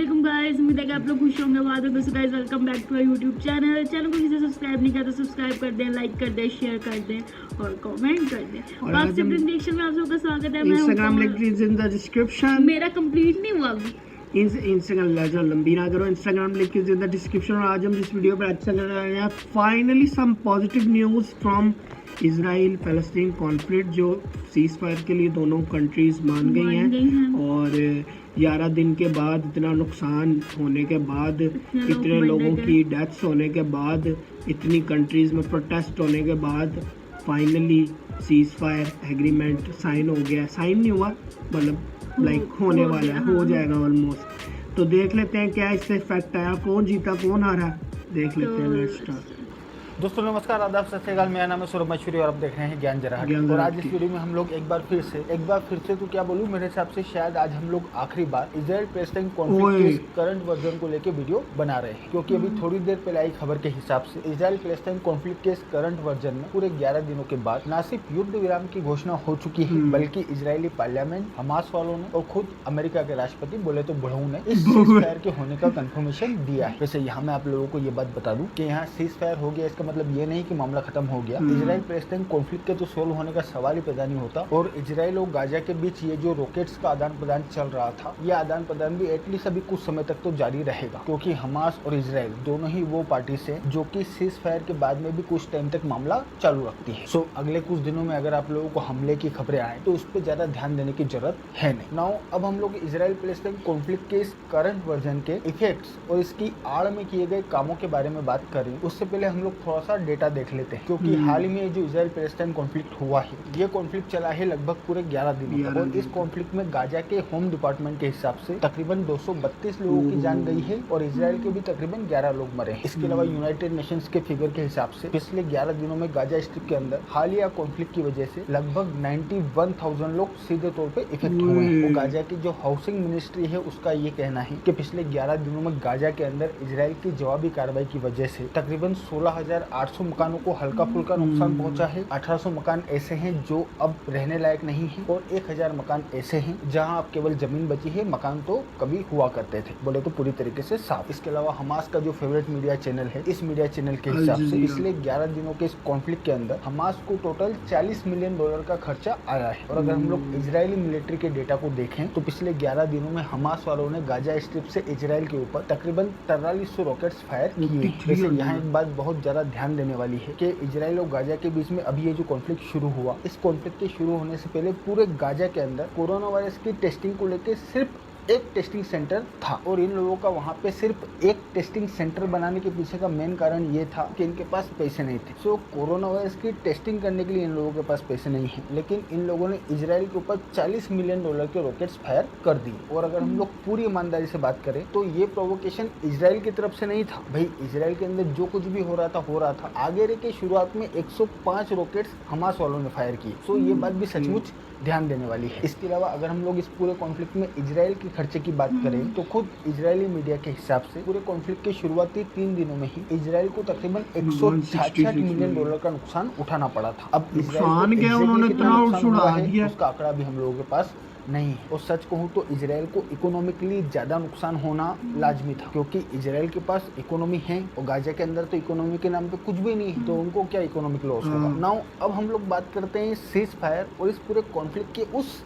वालेकुम गाइस, उम्मीद है कि आप लोग खुश होंगे। बाद में guys welcome back to our YouTube channel को किसी से सब्सक्राइब नहीं किया तो सब्सक्राइब कर दें, लाइक कर दें, शेयर कर दें और कमेंट कर दें। और आपसे रिएक्शन में आप सबका स्वागत है। मैं Instagram link is in the description. मेरा कंप्लीट नहीं हुआ अभी। इंस्टाग्राम लंबी ना करो, Instagram link is in the description. और आज हम जिस वीडियो पर अच्छा कर रहे हैं, finally some positive news from Israel Palestine conflict, जो सीज फायर के लिए दोनों कंट्रीज मान गई हैं। और 11 दिन के बाद, इतना नुकसान होने के बाद, इतने लोगों की डेथ्स होने के बाद, इतनी कंट्रीज में प्रोटेस्ट होने के बाद finally ceasefire agreement sign हो गया। साइन नहीं हुआ, मतलब लाइक होने वाला है, हो जाएगा ऑलमोस्ट। तो देख लेते हैं क्या इससे इफेक्ट आया, कौन जीता कौन हारा, देख लेते हैं। Let's start. दोस्तों नमस्कार, आदाब, सत श्री अकाल। मेरा नाम है सौरभ मशहूरी और आप देख रहे हैं ज्ञान जरा। और आज इस वीडियो में हम लोग एक बार फिर से तो क्या बोलूं, मेरे हिसाब से शायद आज हम लोग आखिरी बार इजराइल पैलेस्टाइन कॉन्फ्लिक्ट के करंट वर्जन को लेके वीडियो बना रहे हैं, क्योंकि अभी थोड़ी देर पहले आई खबर के हिसाब से इजराइल पैलेस्टाइन कॉन्फ्लिक्ट के करंट वर्जन में पूरे 11 दिनों के बाद न सिर्फ युद्ध विराम की घोषणा हो चुकी है, बल्कि इजरायली पार्लियामेंट, हमास वालों ने और खुद अमेरिका के राष्ट्रपति बोले तो बुढ़ऊ ने इस सीज फायर के होने का कंफर्मेशन दिया है। वैसे यहाँ मैं आप लोगों को ये बात बता दूं कि यहाँ सीज फायर हो गया, इसका मतलब ये नहीं कि मामला खत्म हो गया। इजराइल पैलेस्टाइन कॉन्फ्लिक्ट के तो सोल्व होने का सवाल ही पैदा नहीं होता। और इजराइल और गाजा के बीच ये जो रॉकेट्स का आदान प्रदान चल रहा था, ये आदान प्रदान भी एटलीस्ट अभी कुछ समय तक तो जारी रहेगा, क्योंकि हमास और इजराइल दोनों ही वो पार्टी से जो कि सीज फायर के बाद में भी कुछ टाइम तक मामला चालू रखती है। सो अगले कुछ दिनों में अगर आप लोगों को हमले की खबरें आए तो उस पर ज्यादा ध्यान देने की जरूरत है नहीं। नाउ अब हम लोग इजराइल पैलेस्टाइन कॉन्फ्लिक्ट के इस करंट वर्जन के इफेक्ट्स और इसकी आड़ में किए गए कामों के बारे में बात करें, उससे पहले हम लोग थोड़ा सा डेटा देख लेते हैं, क्योंकि हाल ही में जो इजराइल पैलेस्टाइन कॉन्फ्लिक्ट हुआ है, ये कॉन्फ्लिक्ट चला है लगभग पूरे 11 दिनों तक। और इस कॉन्फ्लिक्ट में गाजा के होम डिपार्टमेंट के हिसाब से तकरीबन 232 लोगों की जान गई है और इजराइल के भी तकरीबन 11 लोग मरे हैं। इसके अलावा यूनाइटेड नेशंस के फिगर के हिसाब से पिछले 11 दिनों में गाजा स्ट्रिप के अंदर हालिया कॉन्फ्लिक्ट की वजह से लगभग 91,000 लोग सीधे तौर पे इफेक्ट हुए हैं। और गाजा की जो हाउसिंग मिनिस्ट्री है, उसका ये कहना है कि पिछले 11 दिनों में गाजा के अंदर इजराइल की जवाबी कार्रवाई की वजह से तकरीबन 16,800 मकानों को हल्का फुल्का नुकसान पहुंचा है। 1800 मकान ऐसे हैं जो अब रहने लायक नहीं है और 1000 मकान ऐसे हैं जहां अब केवल जमीन बची है, मकान तो कभी हुआ करते थे, बोले तो पूरी तरीके से साफ। इसके अलावा हमास का जो फेवरेट मीडिया चैनल है, इस मीडिया चैनल के हिसाब से पिछले 11 दिनों के इस कॉन्फ्लिक्ट के अंदर हमास को टोटल $40 मिलियन का खर्चा आया है। और अगर हम लोग इजरायली मिलिट्री के डेटा को देखें तो पिछले 11 दिनों में हमास वालों ने गाजा स्ट्रिप से इजराइल के ऊपर तकरीबन 4300 रॉकेट्स फायर किए। वैसे यहाँ एक बात बहुत ज्यादा ध्यान देने वाली है कि इजराइल और गाजा के बीच में अभी ये जो कॉन्फ्लिक्ट शुरू हुआ, इस कॉन्फ्लिक्ट के शुरू होने से पहले पूरे गाजा के अंदर कोरोना वायरस की टेस्टिंग को लेकर सिर्फ एक टेस्टिंग सेंटर था। और इन लोगों का वहाँ पे सिर्फ एक टेस्टिंग सेंटर बनाने के पीछे का मेन कारण ये था कि इनके पास पैसे नहीं थे। सो कोरोना वायरस की टेस्टिंग करने के लिए इन लोगों के पास पैसे नहीं है, लेकिन इन लोगों ने इजराइल के ऊपर $40 मिलियन के रॉकेट्स फायर कर दिए। और अगर हम लोग पूरी ईमानदारी से बात करें तो ये प्रोवोकेशन इजराइल की तरफ से नहीं था। भाई इजराइल के अंदर जो कुछ भी हो रहा था। आगे के शुरुआत में 105 रॉकेट्स हमास वालों ने फायर किए। सो ये बात भी सचमुच ध्यान देने वाली है। इसके अलावा अगर हम लोग इस पूरे कॉन्फ्लिक्ट में इजराइल के खर्चे की बात करें तो खुद इजरायली मीडिया के हिसाब से पूरे कॉन्फ्लिक्ट के शुरुआती 3 दिनों में ही इजराइल को तकरीबन $166 मिलियन का नुकसान उठाना पड़ा था। अब इजराइल को उसका आंकड़ा भी हम लोगों के पास नहीं है। और सच कहूँ तो इजराइल को इकोनॉमिकली ज्यादा नुकसान होना लाजमी था, क्योंकि इजराइल के पास इकोनॉमी है और गाजा के अंदर तो इकोनॉमी के नाम पे कुछ भी नहीं है, तो उनको क्या इकोनॉमिक लॉस होगा। नाउ अब हम लोग बात करते हैं सीज फायर और इस पूरे कॉन्फ्लिक्ट के उस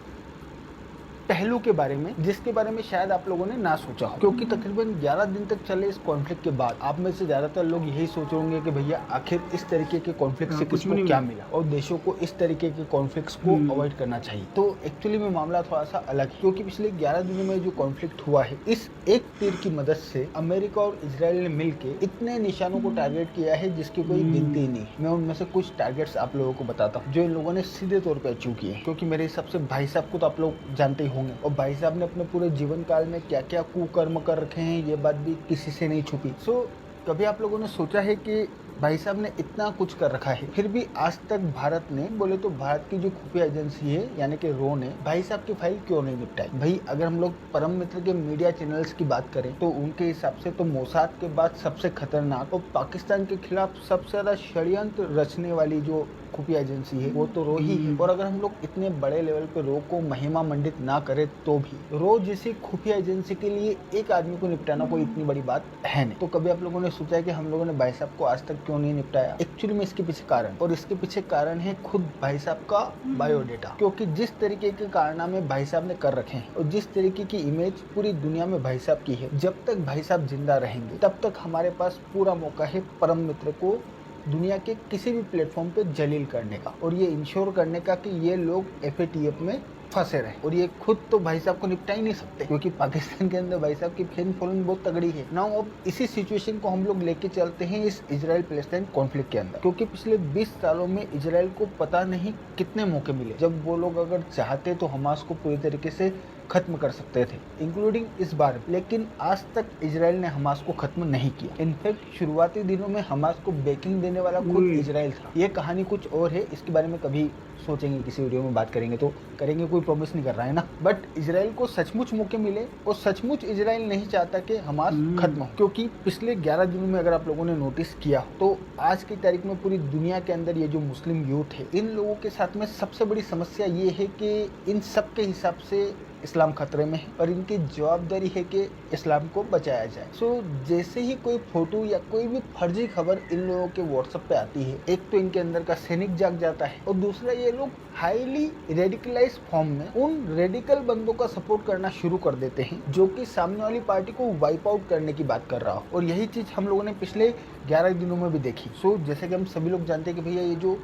पहलू के बारे में जिसके बारे में शायद आप लोगों ने ना सोचा हो, क्योंकि तकरीबन 11 दिन तक चले इस कॉन्फ्लिक्ट के बाद आप में से ज्यादातर लोग यही सोच रहे होंगे कि भैया आखिर इस तरीके के कॉन्फ्लिक्ट से किसको क्या मिला और देशों को इस तरीके के कॉन्फ्लिक्ट्स को अवॉइड करना चाहिए। तो एक्चुअली में मामला थोड़ा सा अलग है, क्योंकि पिछले 11 दिनों में जो कॉन्फ्लिक्ट हुआ है, इस एक तीर की मदद से अमेरिका और इजराइल ने मिलकर इतने निशानों को टारगेट किया है जिसकी कोई गिनती नहीं। मैं उनमें से कुछ टारगेट्स आप लोगों को बताता हूँ जो इन लोगों ने सीधे तौर पर अचीव किए, क्योंकि मेरे हिसाब से भाई साहब को तो आप लोग जानते ही होंगे और भाई साहब ने अपने पूरे जीवन काल में क्या क्या कुकर्म कर रखे हैं, ये बात भी किसी से नहीं छुपी। सो कभी आप लोगों ने सोचा है कि भाई साहब ने इतना कुछ कर रखा है, फिर भी आज तक भारत ने, बोले तो भारत की जो खुफिया एजेंसी है यानी कि रो ने भाई साहब की फाइल क्यों नहीं निपटाई। भाई अगर हम लोग परम मित्र के मीडिया चैनल्स की बात करें तो उनके हिसाब से तो मोसाद के बाद सबसे खतरनाक और पाकिस्तान के खिलाफ सबसे ज्यादा षड्यंत्र रचने वाली जो खुफिया एजेंसी है वो तो रो ही है। और अगर हम लोग इतने बड़े लेवल पे रो को महिमा मंडित ना करें तो भी रो जैसी खुफिया एजेंसी के लिए एक आदमी को निपटाना कोई इतनी बड़ी बात है नहीं। तो कभी आप लोगों ने सोचा है कि हम लोगों ने भाई साहब को आज तक क्यों नहीं निपटाया? एक्चुअली में इसके पीछे कारण, और इसके पीछे कारण है खुद भाई साहब का बायोडेटा। क्योंकि जिस तरीके के कारनामे भाई साहब ने कर रखे हैं और जिस तरीके की इमेज पूरी दुनिया में भाई साहब की है, जब तक भाई साहब जिंदा रहेंगे तब तक हमारे पास पूरा मौका है परम मित्र को दुनिया के किसी भी प्लेटफॉर्म पे जलील करने का और ये इंश्योर करने का कि ये लोग FATF में फंसे रहे। और ये खुद तो भाई साहब को निपटा ही नहीं सकते क्योंकि पाकिस्तान के अंदर भाई साहब की फैन फॉलोइंग बहुत तगड़ी है ना। अब इसी सिचुएशन को हम लोग लेके चलते हैं इस इजराइल पैलेस्टाइन कॉन्फ्लिक्ट के अंदर, क्योंकि पिछले 20 सालों में इजराइल को पता नहीं कितने मौके मिले जब वो लोग अगर चाहते तो हमास को पूरी तरीके से खत्म कर सकते थे, इंक्लूडिंग इस बार। लेकिन आज तक इजराइल ने हमास को खत्म नहीं किया। इनफैक्ट शुरुआती दिनों में हमास को बैकिंग देने वाला खुद इजराइल था। ये कहानी कुछ और है, इसके बारे में कभी सोचेंगे, किसी वीडियो में बात करेंगे तो करेंगे, कोई प्रॉमिस नहीं कर रहा है ना। बट इजराइल को सचमुच मौके मिले और सचमुच इजराइल नहीं चाहता कि हमास खत्म हो, क्योंकि पिछले 11 दिनों में अगर आप लोगों ने नोटिस किया तो आज की तारीख में पूरी दुनिया के अंदर ये जो मुस्लिम यूथ है, इन लोगों के साथ में सबसे बड़ी समस्या ये है कि इन सब के हिसाब से इस्लाम खतरे में है और इनकी जवाबदारी है कि इस्लाम को बचाया जाए। सो जैसे ही कोई फोटो या कोई भी फर्जी खबर इन लोगों के व्हाट्सएप पे आती है, एक तो इनके अंदर का सैनिक जाग जाता है और दूसरा ये लोग हाईली रेडिकलाइज फॉर्म में उन रेडिकल बंदों का सपोर्ट करना शुरू कर देते हैं जो कि सामने वाली पार्टी को वाइप आउट करने की बात कर रहा हो। और यही चीज हम लोगों ने पिछले 11 दिनों में भी देखी। सो जैसे कि हम सभी लोग जानते हैं कि भैया ये जो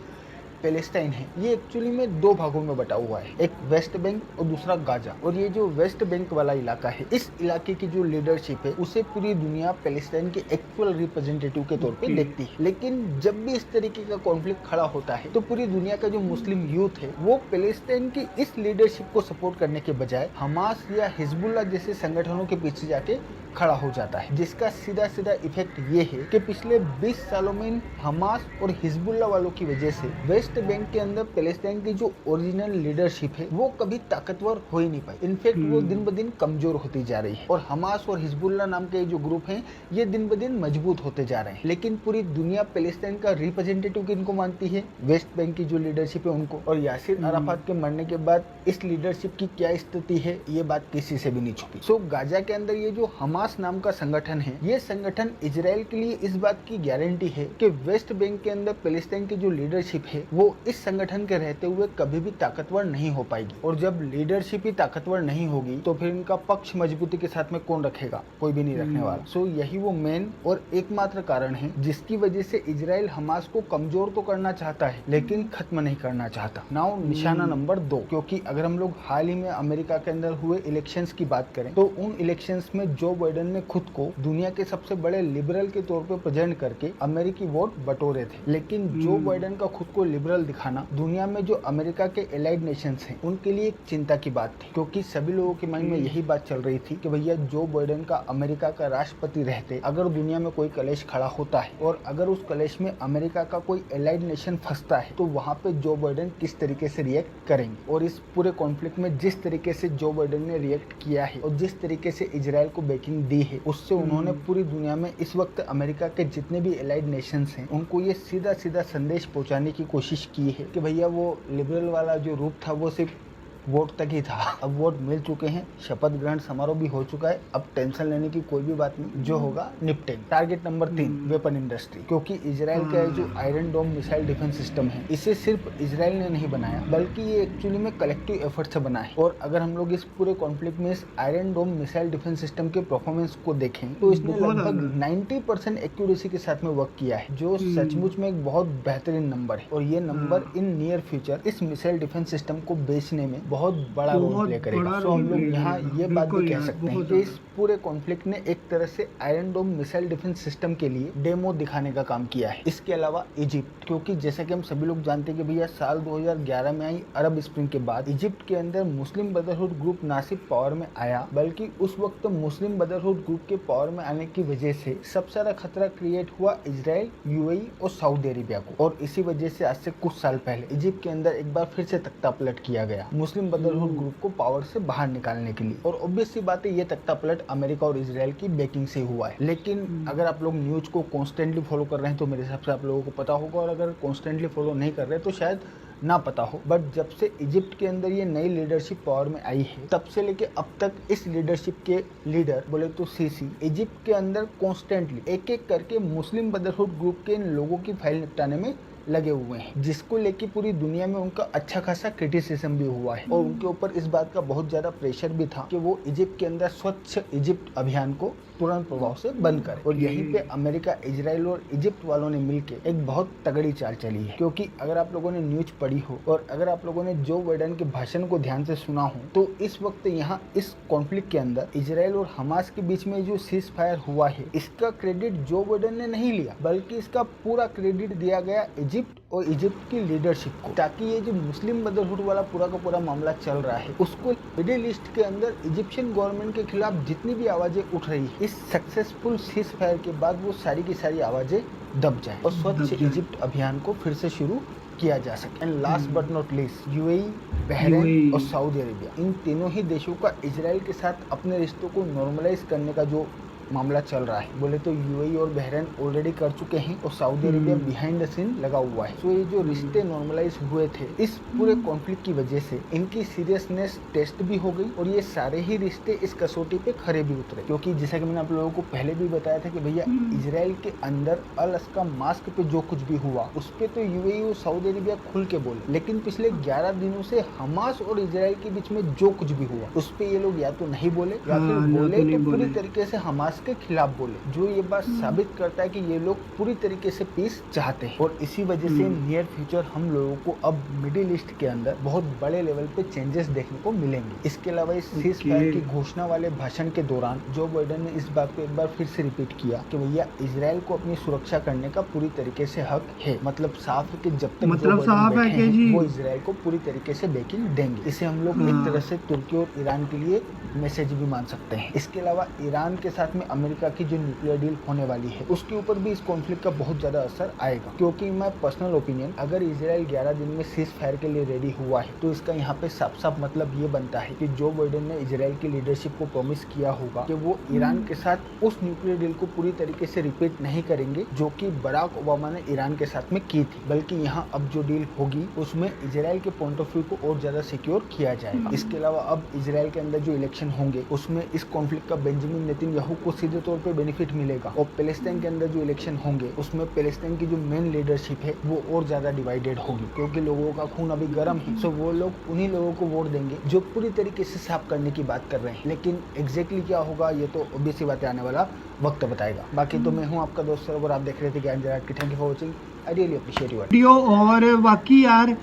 पैलेस्टाइन है ये एक्चुअली में 2 भागों में बटा हुआ है, एक वेस्ट बैंक और दूसरा गाजा। और ये जो वेस्ट बैंक वाला इलाका है, इस इलाके की जो लीडरशिप है उसे पूरी दुनिया पैलेस्टाइन के एक्चुअल रिप्रेजेंटेटिव के तौर पे देखती है। लेकिन जब भी इस तरीके का कॉन्फ्लिक्ट खड़ा होता है तो पूरी दुनिया का जो मुस्लिम यूथ है वो पैलेस्टाइन की इस लीडरशिप को सपोर्ट करने के बजाय हमास या हिजबुल्लाह जैसे संगठनों के पीछे जाके खड़ा हो जाता है, जिसका सीधा सीधा इफेक्ट ये है कि पिछले 20 सालों में हमास और हिजबुल्लाह वालों की वजह से वेस्ट बैंक के अंदर पैलेस्टाइन की जो ओरिजिनल लीडरशिप है वो कभी ताकतवर हो ही नहीं पाई। इनफैक्ट वो दिन ब दिन कमजोर होती जा रही है और हमास और हिजबुल्लाह नाम के जो ग्रुप हैं ये दिन ब दिन मजबूत होते जा रहे हैं। लेकिन पूरी दुनिया पैलेस्टाइन का रिप्रेजेंटेटिव किनको मानती है? वेस्ट बैंक की जो लीडरशिप है उनको। और यासिर अराफात के मरने के बाद इस लीडरशिप की क्या स्थिति है ये बात किसी से भी नहीं छुपी। सो गाजा के अंदर ये जो हमास नाम का संगठन है, ये संगठन इजराइल के लिए इस बात की गारंटी है कि वेस्ट बैंक के अंदर पैलेस्टाइन की जो लीडरशिप है वो इस संगठन के रहते हुए कभी भी ताकतवर नहीं हो पाएगी। और जब लीडरशिप ही ताकतवर नहीं होगी तो फिर इनका पक्ष मजबूती के साथ में कौन रखेगा? कोई भी नहीं रखने वाला। सो यही वो मेन और एकमात्र कारण है जिसकी वजह से इजराइल हमास को कमजोर तो करना चाहता है लेकिन खत्म नहीं करना चाहता। नाउ निशाना नंबर 2, क्योंकि अगर हम लोग हाल ही में अमेरिका के अंदर हुए इलेक्शंस की बात करें तो उन इलेक्शंस में जो बाइडेन ने खुद को दुनिया के सबसे बड़े लिबरल के तौर पे प्रेजेंट करके अमेरिकी वोट बटोरे थे। लेकिन जो बाइडेन का खुद को लिबरल दिखाना दुनिया में जो अमेरिका के एलाइड नेशंस हैं उनके लिए एक चिंता की बात थी, क्योंकि सभी लोगों के माइंड में यही बात चल रही थी कि भैया जो बाइडेन का अमेरिका का राष्ट्रपति रहते अगर दुनिया में कोई कलेश खड़ा होता है और अगर उस कलेश में अमेरिका का कोई एलाइड नेशन फंसता है तो वहाँ पे जो बाइडेन किस तरीके से रिएक्ट करेंगे। और इस पूरे कॉन्फ्लिक्ट में जिस तरीके से जो बाइडेन ने रिएक्ट किया है और जिस तरीके से इजराइल को बैकिंग दी है उससे उन्होंने पूरी दुनिया में इस वक्त अमेरिका के जितने भी एलाइड नेशंस हैं उनको ये सीधा सीधा संदेश पहुंचाने की कोशिश की है कि भैया वो लिबरल वाला जो रूप था वो सिर्फ वोट तक ही था। अब वोट मिल चुके हैं, शपथ ग्रहण समारोह भी हो चुका है, अब टेंशन लेने की कोई भी बात नहीं, जो होगा निपटेंगे। टारगेट नंबर 3 वेपन इंडस्ट्री, क्योंकि इजराइल का जो Iron Dome missile defence system है इसे सिर्फ इजराइल ने नहीं बनाया बल्कि ये एक्चुअली में कलेक्टिव एफर्ट से बना है। और अगर हम लोग इस पूरे कॉन्फ्लिक्ट में इस Iron Dome missile defence system के परफॉर्मेंस को देखें तो इसने लगभग 90% एक्यूरेसी के साथ में वर्क किया है, जो सचमुच में एक बहुत बेहतरीन नंबर है। और ये नंबर इन नियर फ्यूचर इस मिसाइल डिफेंस सिस्टम को बेचने में बहुत बड़ा रोल प्ले करेगा। तो हम लोग यहाँ ये बात भी कह सकते हैं कि इस पूरे कॉन्फ्लिक्ट ने एक तरह से Iron Dome missile defence system के लिए डेमो दिखाने का काम किया है। इसके अलावा इजिप्ट, क्योंकि जैसा कि हम सभी लोग जानते हैं कि भैया साल 2011 में आई अरब स्प्रिंग के बाद इजिप्ट के अंदर मुस्लिम ब्रदरहुड ग्रुप ना सिर्फ पावर में आया, बल्कि उस वक्त मुस्लिम ब्रदरहुड ग्रुप के पावर में आने की वजह से सबसे ज्यादा खतरा क्रिएट हुआ इजराइल, यूएई और सऊदी अरेबिया को। और इसी वजह से आज से कुछ साल पहले इजिप्ट के अंदर एक बार फिर से तख्ता पलट किया गया मुस्लिम ब्रदरहुड ग्रुप को पावर से बाहर निकालने के लिए। और ऑब्वियस सी बात है, ये तख्ता पलट अमेरिका और इजराइल की बैकिंग से हुआ है। लेकिन अगर आप लोग न्यूज को कॉन्स्टेंटली फॉलो कर रहे हैं तो मेरे हिसाब से आप लोगों को पता होगा, और अगर कॉन्स्टेंटली फॉलो नहीं कर रहे तो शायद ना पता हो। बट जब से इजिप्ट के अंदर ये नई लीडरशिप पावर में आई है, तब से लेके अब तक इस लीडरशिप के लीडर बोले तो सीसी इजिप्ट के अंदर कॉन्स्टेंटली एक एक करके मुस्लिम ब्रदरहुड ग्रुप के इन लोगों की फाइल निपटाने में लगे हुए हैं, जिसको लेके पूरी दुनिया में उनका अच्छा खासा क्रिटिसिज्म भी हुआ है। और उनके ऊपर इस बात का बहुत ज्यादा प्रेशर भी था कि वो इजिप्ट के अंदर स्वच्छ इजिप्ट अभियान को तुरंत प्रभाव से बंद करे। और यहीं पे अमेरिका, इजराइल और इजिप्ट वालों ने मिलकर एक बहुत तगड़ी चाल चली है। क्योंकि अगर आप लोगों ने न्यूज पढ़ी हो और अगर आप लोगों ने जो बाइडेन के भाषण को ध्यान से सुना हो, तो इस वक्त यहाँ इस कॉन्फ्लिक्ट के अंदर इजराइल और हमास के बीच में जो सीज फायर हुआ है, इसका क्रेडिट जो बाइडेन ने नहीं लिया, बल्कि इसका पूरा क्रेडिट दिया गया इजिप्ट और इजिप्ट की लीडरशिप को, ताकि ये जो मुस्लिम ब्रदरहुड वाला पूरा का पूरा मामला चल रहा है, उसको मिडिल ईस्ट के अंदर इजिप्शियन गवर्नमेंट के खिलाफ जितनी भी आवाजें उठ रही है, इस सक्सेसफुल सीज फायर के बाद वो सारी की सारी आवाजें दब जाए और स्वच्छ इजिप्ट अभियान को फिर से शुरू किया जा सके। And last but not least, UAE, Bahrain और सऊदी अरेबिया, इन तीनों ही देशों का इजराइल के साथ अपने रिश्तों को नॉर्मलाइज करने का जो मामला चल रहा है, बोले तो यूएई और बहरीन ऑलरेडी कर चुके हैं और Saudi Arabia behind the scene लगा हुआ है। तो ये जो रिश्ते नॉर्मलाइज हुए थे, इस पूरे कॉन्फ्लिक्ट की वजह से इनकी सीरियसनेस टेस्ट भी हो गई और ये सारे ही रिश्ते इस कसौटी पे खरे भी उतरे। क्योंकि जैसा कि मैंने आप लोगों को पहले भी बताया था कि भैया इजराइल के अंदर अल अक्सा मास्क पे जो कुछ भी हुआ, उस पे तो यूएई और सऊदी अरेबिया खुल के बोले, लेकिन पिछले 11 दिनों से हमास और इजराइल के बीच में जो कुछ भी हुआ, उस पे ये लोग या तो नहीं बोले या फिर बोले तो पूरी तरीके से हमास के खिलाफ बोले, जो ये बात साबित करता है कि ये लोग पूरी तरीके से पीस चाहते हैं। और इसी वजह से नियर फ्यूचर हम लोगों को अब मिडिल ईस्ट के अंदर बहुत बड़े लेवल पे चेंजेस देखने को मिलेंगे। इसके अलावा इस सीज फायर की घोषणा वाले भाषण के दौरान जो बाइडेन ने इस बात को एक बार फिर से रिपीट किया कि भैया इजराइल को अपनी सुरक्षा करने का पूरी तरीके से हक है। मतलब साफ है कि जब तक साफ है कि वो इजराइल को पूरी तरीके से बैकिंग देंगे। इसे हम लोग एक तरह से तुर्की और ईरान के लिए मैसेज भी मान सकते हैं। इसके अलावा ईरान के साथ में अमेरिका की जो न्यूक्लियर डील होने वाली है, उसके ऊपर भी इस कॉन्फ्लिक्ट का बहुत ज्यादा असर आएगा। क्योंकि मैं पर्सनल ओपिनियन, अगर इजराइल 11 दिन में सीज फायर के लिए रेडी हुआ है, तो इसका यहाँ पे साफ साफ मतलब ये बनता है कि जो बाइडेन ने इजराइल की लीडरशिप को प्रॉमिस किया होगा कि वो ईरान के साथ उस न्यूक्लियर डील को पूरी तरीके से रिपीट नहीं करेंगे जो कि बराक ओबामा ने ईरान के साथ में की थी, बल्कि यहाँ अब जो डील होगी उसमें इजराइल के पॉइंट ऑफ व्यू को और ज्यादा सिक्योर किया जाएगा। इसके अलावा अब इजराइल के अंदर जो इलेक्शन होंगे, उसमें इस कॉन्फ्लिक्ट का बेंजामिन नेतन्याहू को सीधे तौर पे बेनिफिट मिलेगा। और पैलेस्टाइन के अंदर जो इलेक्शन होंगे, उसमें पैलेस्टाइन की जो मेन लीडरशिप है वो और ज्यादा डिवाइडेड होगी, क्योंकि लोगों का खून अभी गर्म है। सो वो लोग उन्हीं लोगों को वोट देंगे जो पूरी तरीके से साफ करने की बात कर रहे हैं। लेकिन एग्जैक्टली क्या होगा ये तो ऑब्वियस सी बातें आने वाला वक्त बताएगा। बाकी तो मैं हूँ आपका दोस्त सर, और आप देख रहे थे ज्ञान जरा की। Thank you for watching, I really appreciate your video. और बाकी यार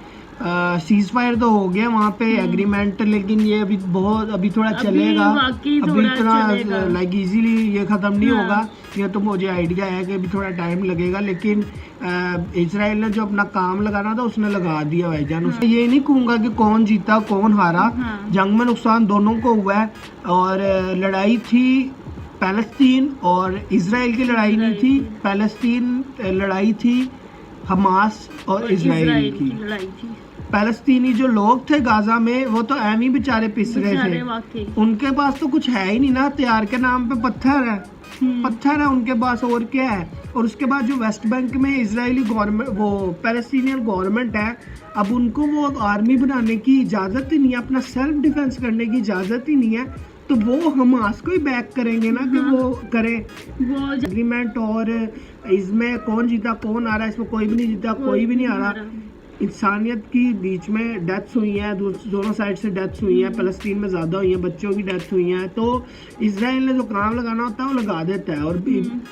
सीज फायर तो हो गया वहाँ पे एग्रीमेंट, लेकिन ये अभी थोड़ा चलेगा, अभी इतना लाइक इजीली ये खत्म नहीं होगा। ये तो मुझे आइडिया है कि अभी थोड़ा टाइम लगेगा, लेकिन इजराइल ने जो अपना काम लगाना था उसने लगा दिया भाईजान। उसमें ये नहीं कहूँगा कि कौन जीता कौन हारा, जंग में नुकसान दोनों को हुआ है। और लड़ाई थी पैलेस्तीन और इजराइल की लड़ाई नहीं थी, पैलेस्तीन लड़ाई थी हमास और इजराइल की लड़ाई थी। पैलेस्तीनी जो लोग थे गाजा में, वो तो एम ही बेचारे पिस रहे थे। उनके पास तो कुछ है ही नहीं ना, हथियार के नाम पे पत्थर है उनके पास, और क्या है। और उसके बाद जो वेस्ट बैंक में इजरायली गवर्नमेंट, वो पैलेस्टीनियन गवर्नमेंट है, अब उनको वो आर्मी बनाने की इजाज़त ही नहीं है, अपना सेल्फ डिफेंस करने की इजाज़त ही नहीं है। तो वो हमास को ही बैक करेंगे ना कि वो करे वो एग्रीमेंट। और इसमें कौन जीता कौन आ रहा है, इसमें कोई भी नहीं जीता कोई भी नहीं आ रहा। इंसानियत की बीच में डेथ्स हुई हैं, दोनों साइड से डेथ्स हुई हैं, फ़लस्तीन में ज़्यादा हुई हैं, बच्चों की डेथ हुई हैं। तो इजराइल ने जो काम लगाना होता है वो लगा देता है।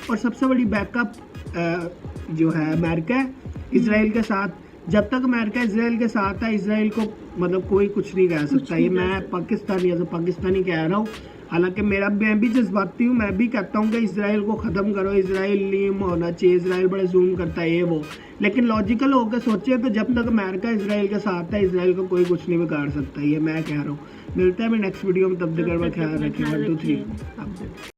और सबसे बड़ी बैकअप जो है अमेरिका है इजराइल के साथ, जब तक अमेरिका इसराइल के साथ है, इसराइल को मतलब कोई कुछ नहीं कह सकता। ये मैं पाकिस्तानी कह रहा हूँ। हालांकि मैं भी जज्बाती हूँ, मैं भी कहता हूँ कि इसराइल को ख़त्म करो, इसराइल नहीं होना चाहिए, इसराइल बड़े जुल्म करता है ये वो। लेकिन लॉजिकल होकर सोचे तो जब तक अमेरिका इसराइल के साथ है, इसराइल को कोई कुछ नहीं बिगाड़ सकता। ये मैं कह रहा हूँ। मिलता है मैं नेक्स्ट वीडियो में, तब तक ख्याल रखें। 1 2 3 अपडेट।